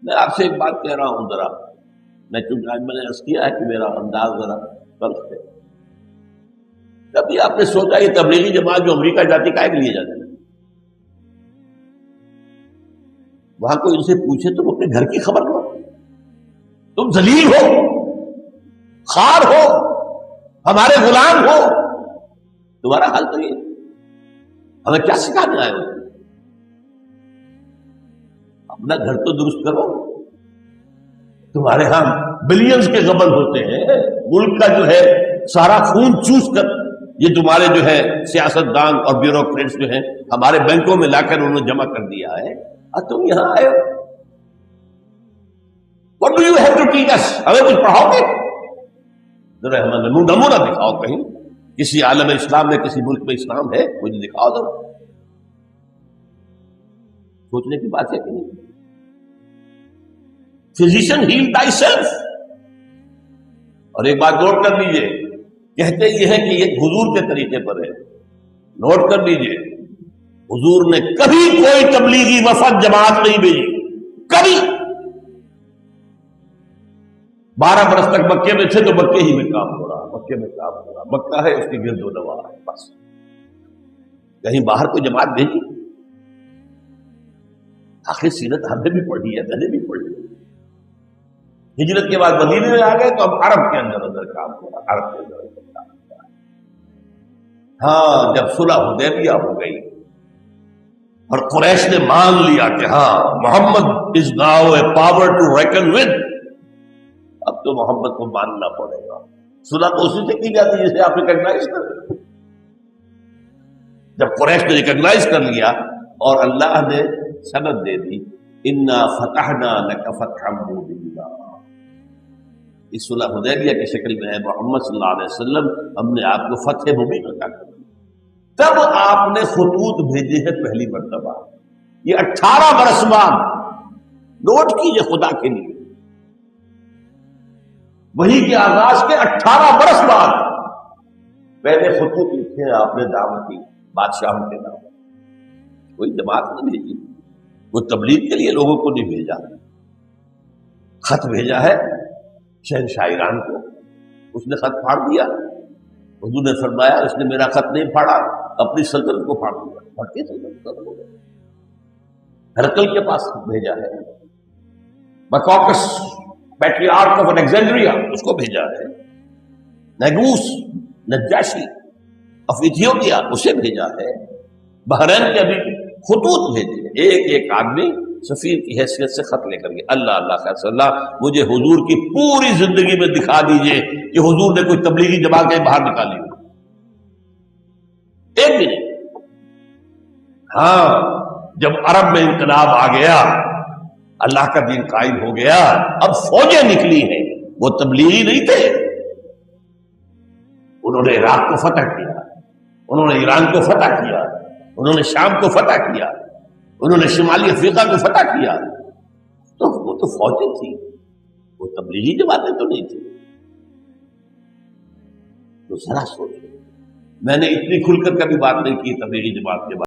میں آپ سے ایک بات کہہ رہا ہوں ذرا، میں چونکہ آج میں نے عرض کیا ہے کہ میرا انداز ذرا تلخ ہے، کبھی آپ نے سوچا یہ تبلیغی جماعت جو امریکہ جاتی کائے کے لیے جاتی ہے؟ وہاں کوئی ان سے پوچھے تم اپنے گھر کی خبر لو، تم ذلیل ہو، خار ہو، ہمارے غلام ہو، تمہارا حال تو یہ ہمیں کیا سکھانے آئے ہو؟ اپنا گھر تو درست کرو، تمہارے ہاں بلینز کے غبن ہوتے ہیں، ملک کا جو ہے سارا خون چوس کر یہ تمہارے جو ہے سیاست دان اور بیوروکریٹس جو ہیں ہمارے بینکوں میں لا کر انہوں نے جمع کر دیا ہے، اور تم یہاں آئے ہو۔ What do you have to teach us؟ ہمیں کچھ پڑھاؤ گے؟ ذرا ہمیں نمونہ دکھاؤ، کہیں کسی عالم اسلام میں کسی ملک میں اسلام ہے، مجھے دکھاؤ ذرا۔ سوچنے کی بات ہے کہ نہیں؟ فزیشین ہیل تھائی سیلف۔ اور ایک بات نوٹ کر لیجئے، کہتے یہ ہے کہ یہ حضور کے طریقے پر ہے، نوٹ کر لیجئے، حضور نے کبھی کوئی تبلیغی وفد جماعت نہیں بھیجی، کبھی۔ 12 برس تک مکے میں تھے تو مکے ہی میں کام ہو رہا، مکے میں کام ہو رہا، مکہ ہے اس کی گرد و نواح ہے، بس کہیں باہر کوئی جماعت بھیجی؟ آخر سیرت ہم نے بھی پڑھی ہے، میں نے بھی پڑھی ہے۔ ہجرت کے بعد مدینے میں آ گئے تو اب عرب کے اندر کام ہو رہا، عرب کے اندر کام ہو رہا۔ ہاں جب صلح حدیبیہ ہو گئی اور قریش نے مان لیا کہ ہاں Muhammad is now a power to reckon with, اب تو محمد کو ماننا پڑے گا۔ صلح تو اسی سے کی جاتی ہے جسے آپ ریکگنائز کر لیں۔ جب قریش نے ریکگنائز کر لیا اور اللہ نے سند دے دی، انا فتحنا لک فتحا مبینا، اس صلح حدیبیہ کی شکل میں ہے محمد صلی اللہ علیہ وسلم، ہم نے آپ کو فتح مبین عطا کر دی۔ تب آپ نے خطوط بھیجے ہیں پہلی مرتبہ، یہ 18 برس بعد، نوٹ کیجئے خدا کے لیے، وہی کے آغاز کے 18 برس بعد پہلے خطوط لکھے ہیں آپ نے دعوتی بادشاہوں کے نام، کوئی جماعت نہیں بھیجی، وہ تبلیغ کے لیے لوگوں کو نہیں بھیجا، خط بھیجا ہے شہنشاہ ایران کو، اس نے خط پھاڑ دیا، حضور نے فرمایا اس نے میرا خط نہیں پھاڑا، اپنی سلطنت کو پھاڑ دیا، پھٹی سلطنت ختم ہو گئی۔ ہرقل کے پاس بھیجا ہے، مکوکس پیٹریارک آف الیگزینڈریا اس کو بھیجا ہے، نیگوس نجاشی آف ایتھیوپیا اسے بھیجا ہے، بحرین کے ابھی خطوط بھیجے، ایک ایک آدمی سفیر کی حیثیت سے خط لے کر گئے، اللہ اللہ خیر صلی اللہ، مجھے حضور کی پوری زندگی میں دکھا دیجئے کہ حضور نے کوئی تبلیغی جماعت کہیں باہر نکالی ہو، ایک بھی نہیں۔ ہاں جب عرب میں انقلاب آ گیا، اللہ کا دین قائم ہو گیا، اب فوجیں نکلی ہیں، وہ تبلیغی نہیں تھے، انہوں نے عراق کو فتح کیا، انہوں نے ایران کو فتح کیا، انہوں نے شام کو فتح کیا، انہوں نے شمالی افریقہ کو فتح کیا، تو وہ تو فوجیں تھی، وہ تبلیغی جماعتیں تو نہیں تھی۔ تو ذرا سوچو، میں نے اتنی کھل کر کبھی بات نہیں کی تبلیغی جماعت کے بارے میں۔